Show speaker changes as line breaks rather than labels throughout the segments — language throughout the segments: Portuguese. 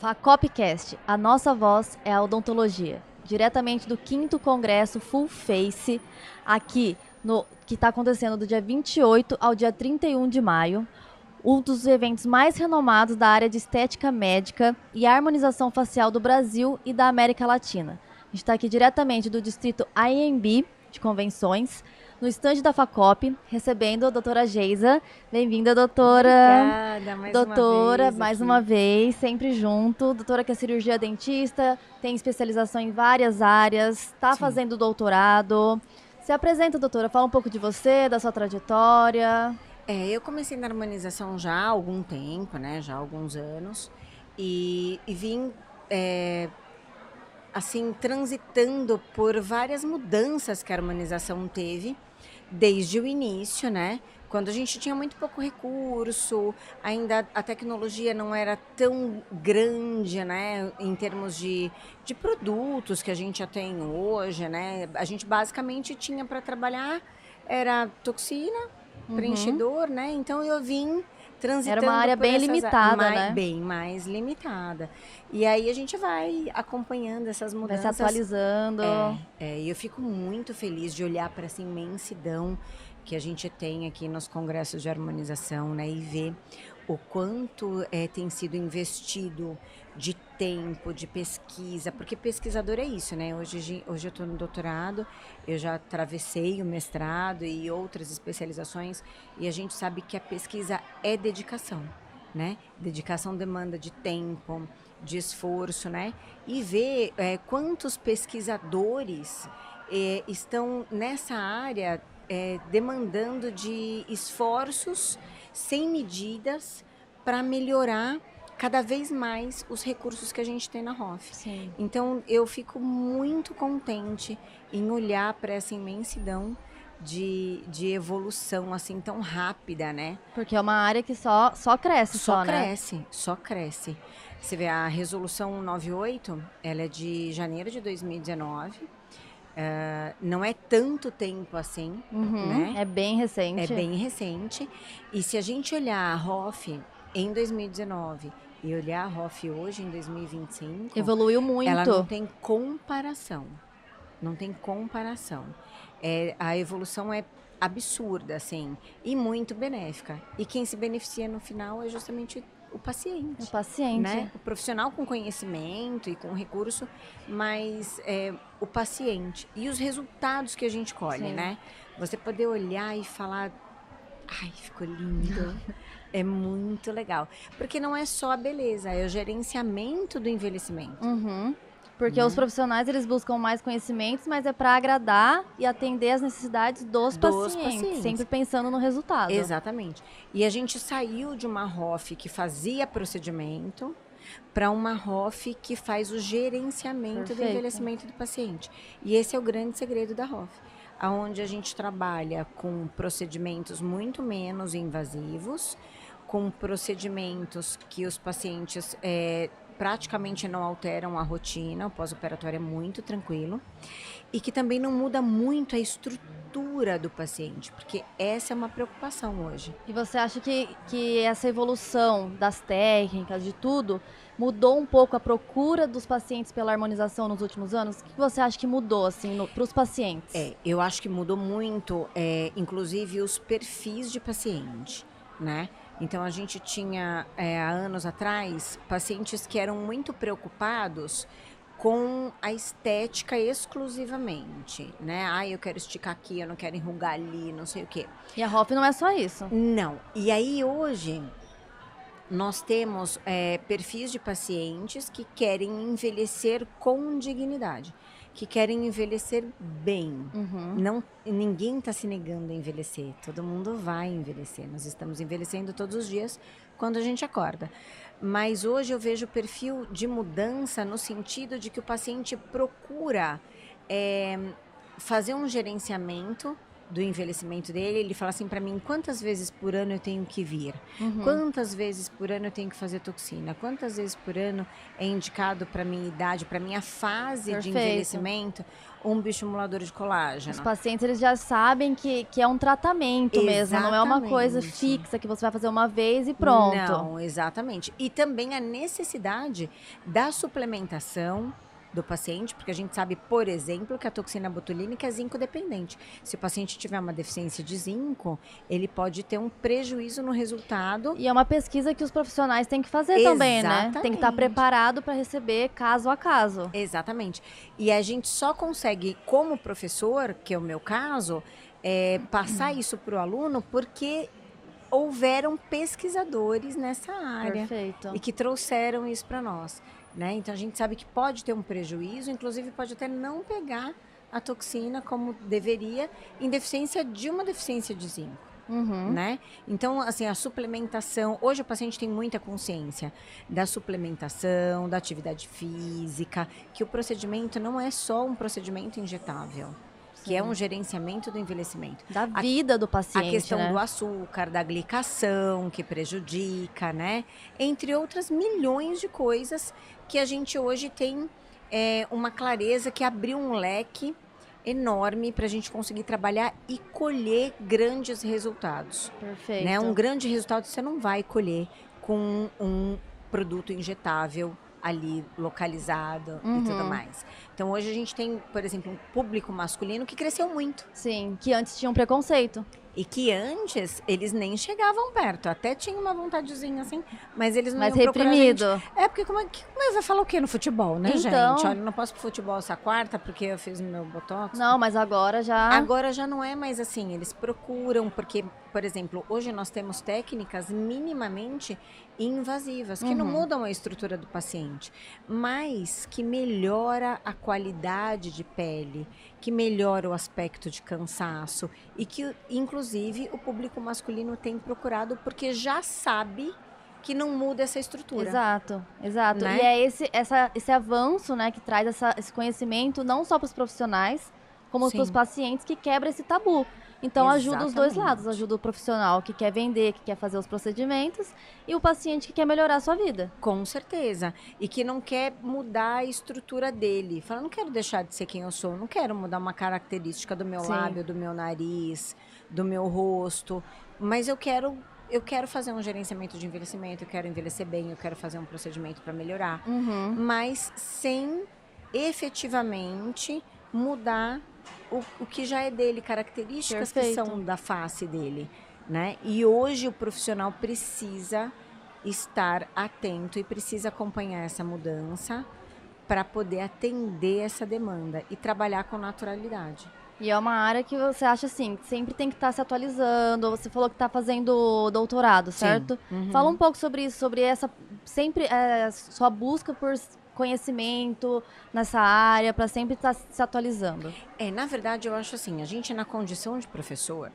Facopcast, a nossa voz é a odontologia. Diretamente do 5º Congresso Full Face, que está acontecendo do dia 28 ao dia 31 de maio, um dos eventos mais renomados da área de estética médica e harmonização facial do Brasil e da América Latina. A gente está aqui diretamente do distrito IMB de convenções, no estande da Facop, recebendo a doutora Geisa. Bem-vinda, doutora.
Obrigada,
Mais uma vez, sempre junto. Doutora que é cirurgia dentista, tem especialização em várias áreas, está fazendo doutorado. Se apresenta, doutora, fala um pouco de você, da sua trajetória.
Eu comecei na harmonização já há algum tempo, né? Já há alguns anos. E vim, assim, transitando por várias mudanças que a harmonização teve desde o início, né? Quando a gente tinha muito pouco recurso, ainda a tecnologia não era tão grande, né? Em termos de produtos que a gente já tem hoje, né? A gente basicamente tinha para trabalhar, era toxina, preenchedor, né? Então eu vim transitando.
Era uma área
por
bem
essas
limitada, né?
Bem mais limitada. E aí a gente vai acompanhando essas
Vai se
mudanças.
atualizando.
E eu fico muito feliz de olhar para essa imensidão que a gente tem aqui nos congressos de harmonização, né? E ver o quanto tem sido investido de tempo, de pesquisa, porque pesquisador é isso, né? Hoje eu estou no doutorado, eu já atravessei o mestrado e outras especializações, e a gente sabe que a pesquisa é dedicação, né? Dedicação demanda de tempo, de esforço, né? E ver quantos pesquisadores estão nessa área demandando de esforços sem medidas para melhorar cada vez mais os recursos que a gente tem na ROF.
Sim.
Então, eu fico muito contente em olhar para essa imensidão de evolução assim tão rápida, né?
Porque é uma área que só cresce,
né? Só cresce. Você vê, a resolução 98, ela é de janeiro de 2019. Não é tanto tempo assim, né?
É bem recente.
É bem recente. E se a gente olhar a ROF em 2019 e olhar a ROF hoje, em 2025...
Evoluiu muito.
Ela não tem comparação. Não tem comparação. A evolução é absurda, assim, e muito benéfica. E quem se beneficia no final é justamente o paciente.
O paciente.
Né? O profissional com conhecimento e com recurso, mas o paciente. E os resultados que a gente colhe,
Sim.
né? Você poder olhar e falar, ai, ficou lindo. É muito legal. Porque não é só a beleza, é o gerenciamento do envelhecimento.
Porque os profissionais, eles buscam mais conhecimentos, mas é para agradar e atender as necessidades dos pacientes, sempre pensando no resultado.
Exatamente. E a gente saiu de uma ROF que fazia procedimento para uma ROF que faz o gerenciamento do envelhecimento do paciente. E esse é o grande segredo da ROF, onde a gente trabalha com procedimentos muito menos invasivos, com procedimentos que os pacientes praticamente não alteram a rotina, o pós-operatório é muito tranquilo, e que também não muda muito a estrutura do paciente, porque essa é uma preocupação hoje.
E você acha que essa evolução das técnicas, de tudo, mudou um pouco a procura dos pacientes pela harmonização nos últimos anos? O que você acha que mudou, assim, para os pacientes?
Eu acho que mudou muito, inclusive, os perfis de paciente, né? Então, a gente tinha, há anos atrás, pacientes que eram muito preocupados com a estética exclusivamente, né? Eu quero esticar aqui, eu não quero enrugar ali, não sei o quê.
E a ROF não é só isso.
Não. E aí, hoje, nós temos perfis de pacientes que querem envelhecer com dignidade, que querem envelhecer bem. Ninguém está se negando a envelhecer, todo mundo vai envelhecer. Nós estamos envelhecendo todos os dias quando a gente acorda. Mas hoje eu vejo o perfil de mudança no sentido de que o paciente procura fazer um gerenciamento do envelhecimento dele, ele fala assim para mim, quantas vezes por ano eu tenho que vir?
Uhum.
Quantas vezes por ano eu tenho que fazer toxina? Quantas vezes por ano é indicado para minha idade, para minha fase de
Perfeito.
envelhecimento, um bioestimulador de
Os
colágeno?
pacientes, eles já sabem que é um tratamento mesmo, não é uma coisa
Exatamente.
fixa que você vai fazer uma vez e pronto.
Não, exatamente. E também a necessidade da suplementação do paciente, porque a gente sabe, por exemplo, que a toxina botulínica é zinco dependente. Se o paciente tiver uma deficiência de zinco, ele pode ter um prejuízo no resultado.
E é uma pesquisa que os profissionais têm que fazer também, né? Tem que estar
Exatamente.
preparado para receber caso a caso.
Exatamente. E a gente só consegue, como professor, que é o meu caso, passar isso para o aluno porque houveram pesquisadores nessa área
Perfeito.
e que trouxeram isso para nós, né? Então a gente sabe que pode ter um prejuízo, inclusive pode até não pegar a toxina como deveria em deficiência de uma deficiência de zinco.
Uhum.
Né? Então, assim, a suplementação, hoje o paciente tem muita consciência da suplementação, da atividade física, que o procedimento não é só um procedimento injetável, que é um gerenciamento do envelhecimento.
Da vida do paciente,
A questão
né?
do açúcar, da glicação, que prejudica, né? Entre outras milhões de coisas que a gente hoje tem uma clareza que abriu um leque enorme para a gente conseguir trabalhar e colher grandes resultados.
Perfeito.
Né? Um grande resultado você não vai colher com um produto injetável ali localizado e tudo mais. Então hoje a gente tem, por exemplo, um público masculino que cresceu muito.
Sim, que antes tinha um preconceito.
E que antes eles nem chegavam perto. Até tinha uma vontadezinha assim, mas eles não
Mais
iam procurar a gente.
reprimido.
Porque como vai falar o quê no futebol, né,
Então.
gente? Olha, eu não posso pro futebol essa quarta porque eu fiz meu botox.
Não, mas agora já...
Agora já não é mais assim, eles procuram, porque, por exemplo, hoje nós temos técnicas minimamente invasivas, que não mudam a estrutura do paciente, mas que melhora a qualidade de pele, que melhora o aspecto de cansaço e que, inclusive, o público masculino tem procurado porque já sabe que não muda essa estrutura.
Exato, exato.
Né?
E é esse avanço, né, que traz esse conhecimento não só para os profissionais, como para os pacientes, que quebra esse tabu. Então ajuda os dois lados, ajuda o profissional que quer vender, que quer fazer os procedimentos, e o paciente que quer melhorar a sua vida.
Com certeza. E que não quer mudar a estrutura dele. Fala, não quero deixar de ser quem eu sou, não quero mudar uma característica do meu lábio, do meu nariz, do meu rosto, mas eu quero fazer um gerenciamento de envelhecimento, eu quero envelhecer bem, eu quero fazer um procedimento para melhorar, mas sem efetivamente mudar o que já é dele, características que são da face dele, né? E hoje o profissional precisa estar atento e precisa acompanhar essa mudança para poder atender essa demanda e trabalhar com naturalidade.
E é uma área que você acha assim, que sempre tem que estar se atualizando. Você falou que está fazendo doutorado, certo? Fala um pouco sobre isso, sobre essa sempre sua busca por conhecimento nessa área, para sempre estar se atualizando.
Na verdade, eu acho assim, a gente na condição de professor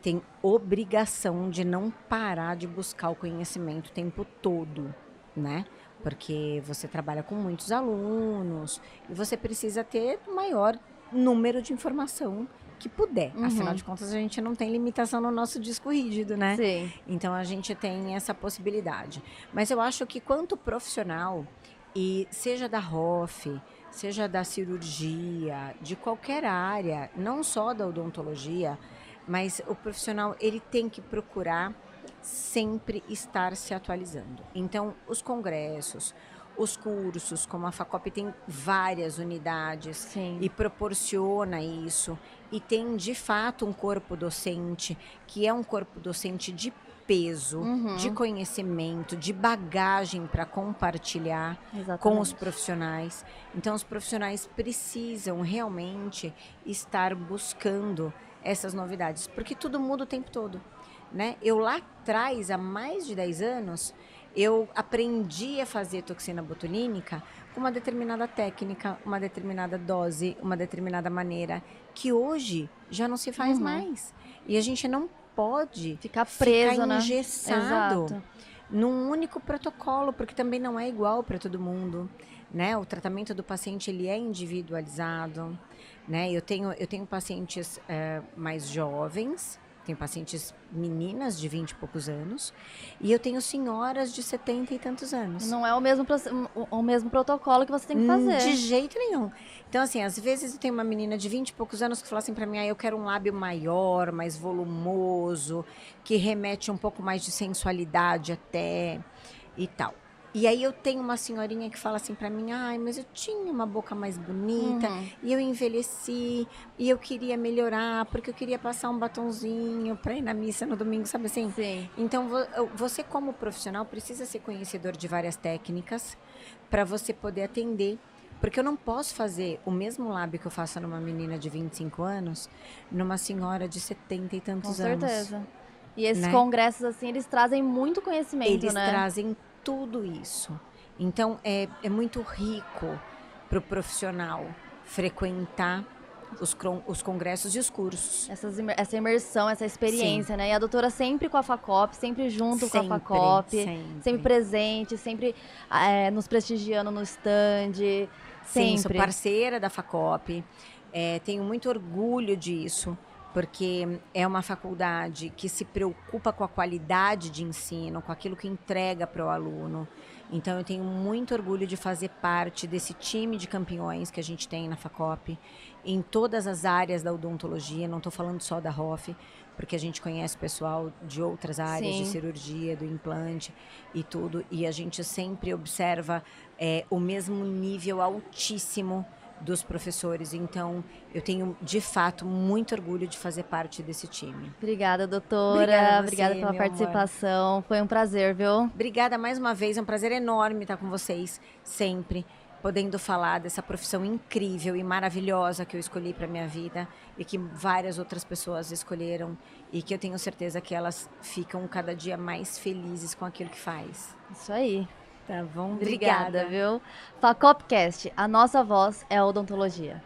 tem obrigação de não parar de buscar o conhecimento o tempo todo, né? Porque você trabalha com muitos alunos e você precisa ter o maior número de informação que puder. Afinal de contas, a gente não tem limitação no nosso disco rígido, né?
Sim.
Então, a gente tem essa possibilidade. Mas eu acho que quanto profissional, e seja da ROF, seja da cirurgia, de qualquer área, não só da odontologia, mas o profissional, ele tem que procurar sempre estar se atualizando. Então, os congressos, os cursos, como a FACOP tem várias unidades e proporciona isso, e tem de fato um corpo docente, que é um corpo docente de peso, de conhecimento, de bagagem para compartilhar com os profissionais. Então, os profissionais precisam realmente estar buscando essas novidades, porque tudo muda o tempo todo, né? Eu lá atrás, há mais de 10 anos, eu aprendi a fazer toxina botulínica com uma determinada técnica, uma determinada dose, uma determinada maneira, que hoje já não se faz mais. E a gente não pode
ficar preso,
engessado num único protocolo, porque também não é igual para todo mundo, né? O tratamento do paciente, ele é individualizado, né? Eu tenho pacientes mais jovens, tenho pacientes meninas de 20 e poucos anos, e eu tenho senhoras de 70 e tantos anos.
Não é o mesmo protocolo que você tem que fazer.
De jeito nenhum. Então, assim, às vezes eu tenho uma menina de 20 e poucos anos que fala assim pra mim, eu quero um lábio maior, mais volumoso, que remete um pouco mais de sensualidade até e tal. E aí eu tenho uma senhorinha que fala assim pra mim, mas eu tinha uma boca mais bonita, e eu envelheci, e eu queria melhorar, porque eu queria passar um batonzinho pra ir na missa no domingo, sabe assim?
Sim.
Então, você como profissional precisa ser conhecedor de várias técnicas para você poder atender. Porque eu não posso fazer o mesmo lábio que eu faço numa menina de 25 anos, numa senhora de 70 e tantos anos.
Com certeza. E esses
né?
congressos, assim, eles trazem muito conhecimento,
Eles
né?
trazem tudo isso. Então, é muito rico para o profissional frequentar os congressos e os cursos.
Essa imersão, essa experiência, né? E a doutora sempre com a FACOP, sempre junto com a FACOP, sempre presente, sempre nos prestigiando no stand,
Sim, sou
sempre.
parceira da FACOP, tenho muito orgulho disso, porque é uma faculdade que se preocupa com a qualidade de ensino, com aquilo que entrega para o aluno. Então, eu tenho muito orgulho de fazer parte desse time de campeões que a gente tem na FACOP, em todas as áreas da odontologia, não estou falando só da ROF, porque a gente conhece pessoal de outras áreas, de cirurgia, do implante e tudo, e a gente sempre observa o mesmo nível altíssimo dos professores. Então, eu tenho, de fato, muito orgulho de fazer parte desse time.
Obrigada, doutora. Obrigada pela participação. Foi um prazer, viu?
Obrigada mais uma vez. É um prazer enorme estar com vocês, sempre, podendo falar dessa profissão incrível e maravilhosa que eu escolhi para minha vida e que várias outras pessoas escolheram e que eu tenho certeza que elas ficam cada dia mais felizes com aquilo que faz.
Isso aí.
Tá bom?
Obrigada, viu? FACOPcast, a nossa voz é a odontologia.